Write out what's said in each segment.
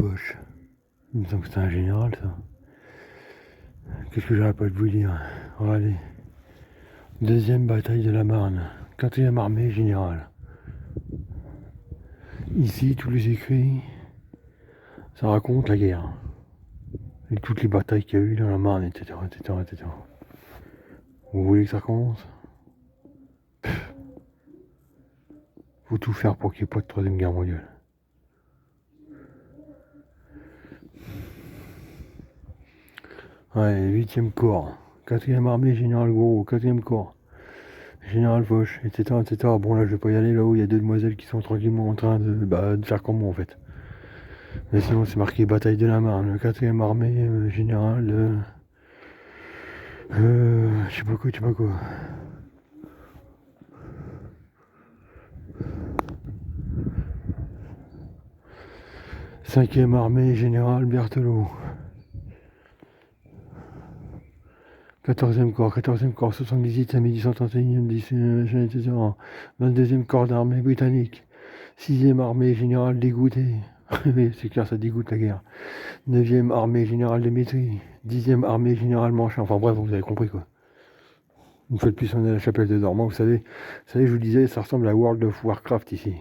Foch. Il me semble que c'est un général, ça. Qu'est-ce que j'arrête pas de vous dire? Regardez. Deuxième bataille de la Marne. 4e armée générale. Ici, tous les écrits, ça raconte la guerre. Et toutes les batailles qu'il y a eu dans la Marne, etc., etc., etc. Vous voulez que ça recommence? Faut tout faire pour qu'il n'y ait pas de 3e guerre mondiale. Ouais, 8e corps. 4e armée, général Gros, 4e corps. Général Foch, etc., etc. Bon, là, je vais pas y aller, là où il y a 2 demoiselles qui sont tranquillement en train de faire comme moi, en fait. Mais sinon, c'est marqué bataille de la Marne, 4e armée, général, je sais pas quoi. Cinquième armée, général Berthelot. 14e corps, 78 à 1131e, etc. 22e corps d'armée britannique. 6e armée, général dégoûté. C'est clair, ça dégoûte la guerre. 9e armée, général Démétrie. 10e armée, général Manchin. Enfin bref, vous avez compris quoi. Une fois de plus, on est à la chapelle de Dormant. Vous savez, je vous disais, ça ressemble à World of Warcraft ici.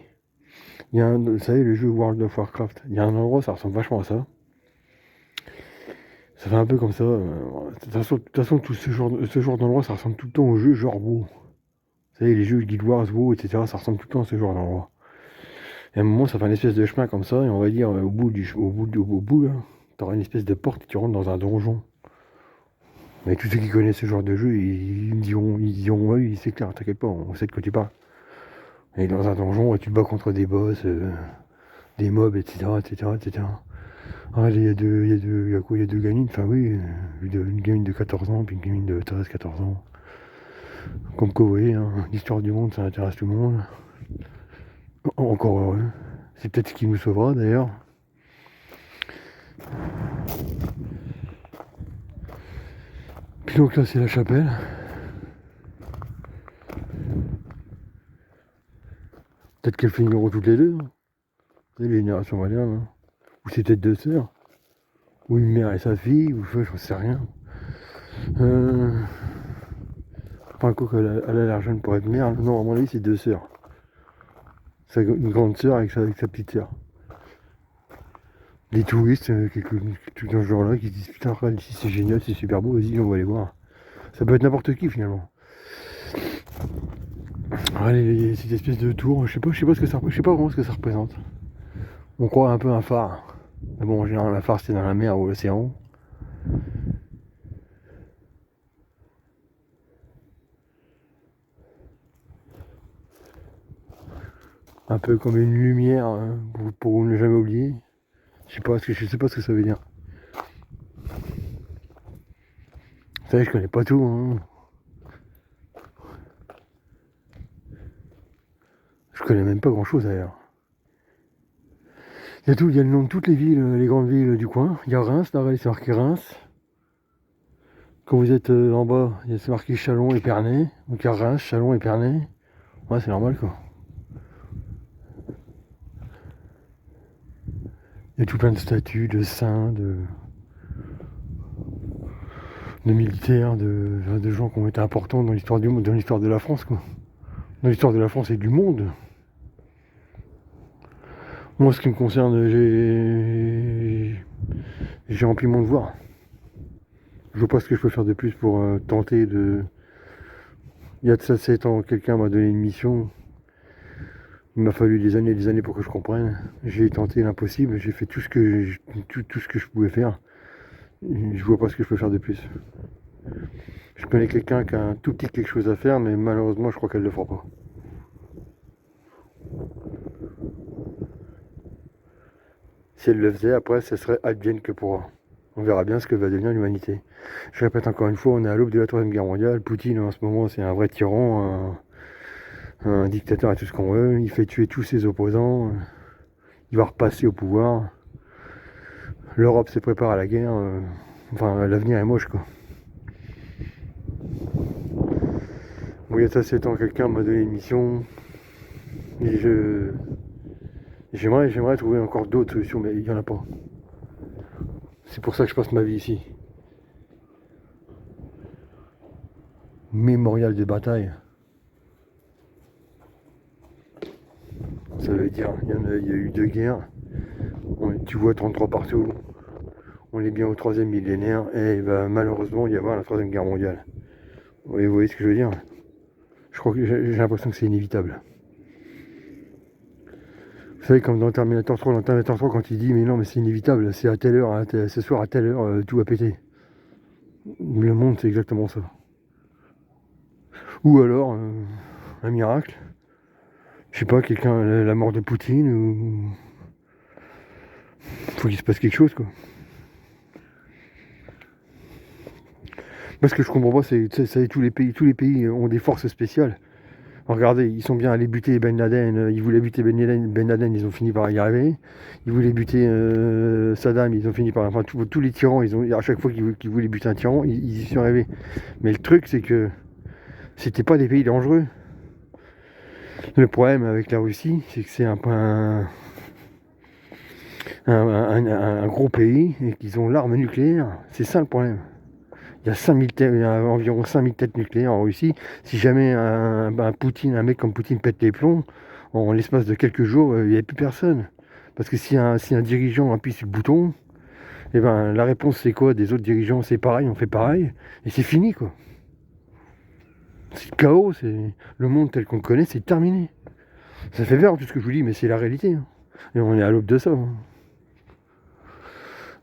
Vous savez, le jeu World of Warcraft, il y a un endroit, ça ressemble vachement à ça. Ça fait un peu comme ça. De toute façon, tout ce genre d'endroit, ça ressemble tout le temps au jeu genre WoW. Vous savez, les jeux Guild Wars, WoW, etc., ça ressemble tout le temps à ce genre d'endroit. Et à un moment, ça fait une espèce de chemin comme ça, et on va dire, au bout là, t'auras une espèce de porte et tu rentres dans un donjon. Mais tous ceux qui connaissent ce genre de jeu, ils me diront, oui, c'est clair, t'inquiète pas, on sait de quoi tu parles. Et dans un donjon, et tu te bats contre des boss, des mobs, etc., etc., etc. Ah, il y a deux gamines, enfin oui, une gamine de 14 ans, puis une gamine de 13-14 ans. Comme que vous voyez, hein, l'histoire du monde, ça intéresse tout le monde. Encore heureux. C'est peut-être ce qui nous sauvera d'ailleurs. Puis donc là, c'est la chapelle. Peut-être qu'elles finiront toutes les deux. Hein. C'est les générations modernes. Hein. Ou c'est peut-être 2 sœurs. Ou une mère et sa fille, ou j'en sais rien. Enfin, quoi qu'elle a l'air jeune pour être mère. Non, à mon avis, c'est 2 sœurs. C'est une grande sœur avec sa petite sœur. Des touristes, tout dans ce genre-là, qui se disent putain, regarde ici, c'est génial, c'est super beau, vas-y, on va aller voir. Ça peut être n'importe qui finalement. Allez, cette espèce de tour, je sais pas vraiment ce que ça représente. On croit un peu un phare. Mais bon, en général, un phare, c'est dans la mer ou l'océan. Un peu comme une lumière pour ne jamais oublier. Je sais pas ce que ça veut dire. Vous savez, je connais pas tout. Hein. Je connais même pas grand chose d'ailleurs. Il y a le nom de toutes les villes, les grandes villes du coin. Il y a Reims, là, c'est marqué Reims. Quand vous êtes en bas, c'est marqué Châlons et Pernay. Donc il y a Reims, Châlons et Pernay. Ouais, c'est normal quoi. Il y a tout plein de statues, de saints, de militaires, de gens qui ont été importants dans l'histoire du monde, dans l'histoire de la France quoi. Dans l'histoire de la France et du monde. Moi, ce qui me concerne, j'ai rempli mon devoir. Je vois pas ce que je peux faire de plus pour tenter de... Il y a de ça 7 ans, quelqu'un m'a donné une mission. Il m'a fallu des années et des années pour que je comprenne. J'ai tenté l'impossible, j'ai fait tout ce que je pouvais faire. Je vois pas ce que je peux faire de plus. Je connais quelqu'un qui a un tout petit quelque chose à faire, mais malheureusement, je crois qu'elle le fera pas. Si elle le faisait, après, ce serait advienne que pourra. On verra bien ce que va devenir l'humanité. Je répète encore une fois, on est à l'aube de la 3e guerre mondiale. Poutine, en ce moment, c'est un vrai tyran, un dictateur et tout ce qu'on veut. Il fait tuer tous ses opposants. Il va repasser au pouvoir. L'Europe se prépare à la guerre. Enfin, l'avenir est moche, quoi. Bon, il y a ça 7 ans, quelqu'un m'a donné une mission. Et j'aimerais trouver encore d'autres solutions, mais il n'y en a pas. C'est pour ça que je passe ma vie ici. Mémorial des batailles. Ça veut dire, il y a eu 2 guerres. Tu vois 33 partout. On est bien au 3e millénaire. Et ben, malheureusement, il y a la 3e guerre mondiale. Vous voyez ce que je veux dire? Je crois que j'ai l'impression que c'est inévitable. Vous savez, comme dans Terminator 3, quand il dit mais non, mais c'est inévitable, c'est à telle heure, ce soir à telle heure, tout va péter. Le monde, c'est exactement ça. Ou alors, un miracle. Je sais pas, la mort de Poutine, ou. Faut qu'il se passe quelque chose, quoi. Parce que je comprends pas, c'est tous les pays ont des forces spéciales. Regardez, ils sont bien allés buter Ben Laden, ils voulaient buter Ben Laden, ils ont fini par y arriver. Ils voulaient buter Saddam, ils ont fini par... Enfin, tous les tyrans, à chaque fois qu'ils voulaient buter un tyran, ils y sont arrivés. Mais le truc, c'est que c'était pas des pays dangereux. Le problème avec la Russie, c'est que c'est un gros pays et qu'ils ont l'arme nucléaire. C'est ça le problème. Il y a environ 5000 têtes nucléaires en Russie. Si jamais un mec comme Poutine pète les plombs, en l'espace de quelques jours, il n'y a plus personne. Parce que si un dirigeant appuie sur le bouton, et ben, la réponse c'est quoi des autres dirigeants? C'est pareil, on fait pareil, et c'est fini, quoi. C'est le chaos, c'est le monde tel qu'on le connaît, c'est terminé. Ça fait peur tout ce que je vous dis, mais c'est la réalité. Hein. Et on est à l'aube de ça. Hein.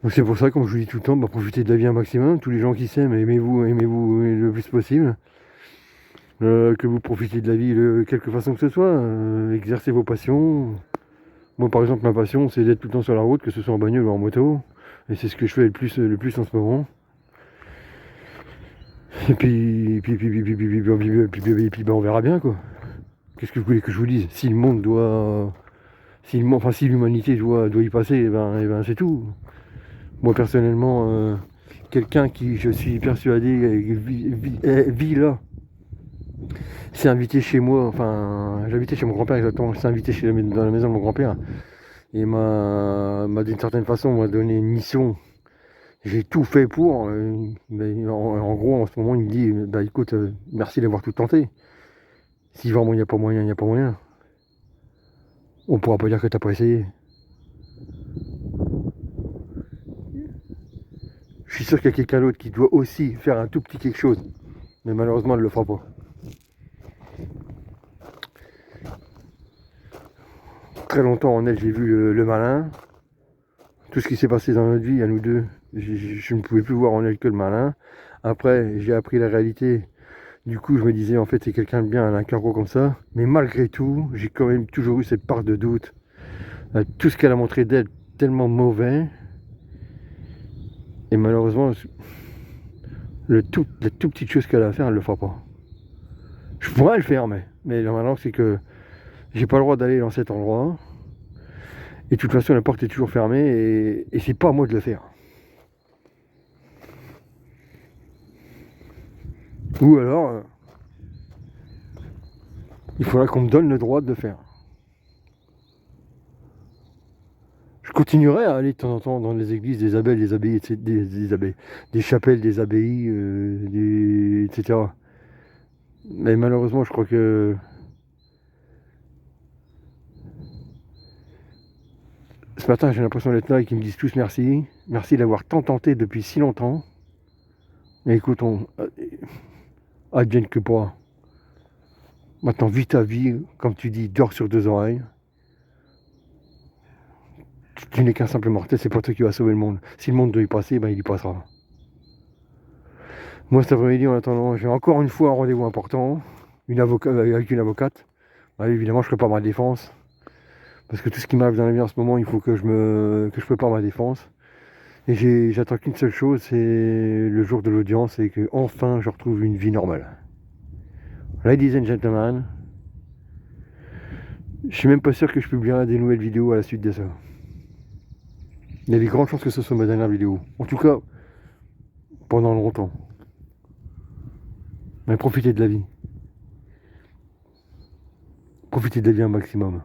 Donc c'est pour ça, comme je vous dis tout le temps, profitez de la vie un maximum. Tous les gens qui s'aiment, aimez-vous le plus possible. Que vous profitez de la vie de quelque façon que ce soit. Exercez vos passions. Moi par exemple, ma passion c'est d'être tout le temps sur la route, que ce soit en bagnole ou en moto. Et c'est ce que je fais le plus en ce moment. Et puis on verra bien, quoi. Qu'est-ce que vous voulez que je vous dise? Si le monde doit... Si l'humanité doit y passer, et ben c'est tout. Moi personnellement, quelqu'un qui, je suis persuadé, vit là, s'est invité chez moi, enfin j'habitais chez mon grand-père exactement, s'est invité dans la maison de mon grand-père et m'a d'une certaine façon m'a donné une mission. J'ai tout fait pour, mais en gros en ce moment il me dit, bah écoute, merci d'avoir tout tenté. Si vraiment il n'y a pas moyen, il n'y a pas moyen. On pourra pas dire que t'as pas essayé. Je suis sûr qu'il y a quelqu'un d'autre qui doit aussi faire un tout petit quelque chose. Mais malheureusement, elle ne le fera pas. Très longtemps en elle, j'ai vu le malin. Tout ce qui s'est passé dans notre vie, à nous deux, je ne pouvais plus voir en elle que le malin. Après, j'ai appris la réalité. Du coup, je me disais, en fait, c'est quelqu'un de bien, elle a un cœur gros comme ça. Mais malgré tout, j'ai quand même toujours eu cette part de doute. Tout ce qu'elle a montré d'elle, tellement mauvais. Et malheureusement, la toute petite chose qu'elle a à faire, elle ne le fera pas. Je pourrais le faire, mais maintenant, c'est que j'ai pas le droit d'aller dans cet endroit. Et de toute façon, la porte est toujours fermée et c'est pas à moi de le faire. Ou alors, il faudra qu'on me donne le droit de le faire. Je continuerai à aller de temps en temps dans les églises des abbés, des abbayes, des chapelles, des abbayes, etc. Mais malheureusement, je crois que ce matin, j'ai l'impression d'être là et qu'ils me disent tous merci. Merci d'avoir tant tenté depuis si longtemps. Mais écoute, advienne que pourra. Maintenant, vis ta vie, comme tu dis, dors sur 2 oreilles. Tu n'es qu'un simple mortel, c'est pas toi qui vas sauver le monde. Si le monde doit y passer, ben il y passera. Moi cet après-midi, en attendant, j'ai encore une fois un rendez-vous important, avec une avocate. Bah, évidemment, je prépare ma défense. Parce que tout ce qui m'arrive dans la vie en ce moment, il faut que je prépare ma défense. Et j'attends qu'une seule chose, c'est le jour de l'audience et que enfin je retrouve une vie normale. Ladies and gentlemen, je suis même pas sûr que je publierai des nouvelles vidéos à la suite de ça. Il y a des grandes chances que ce soit ma dernière vidéo. En tout cas, pendant longtemps. Mais profitez de la vie. Profitez de la vie un maximum.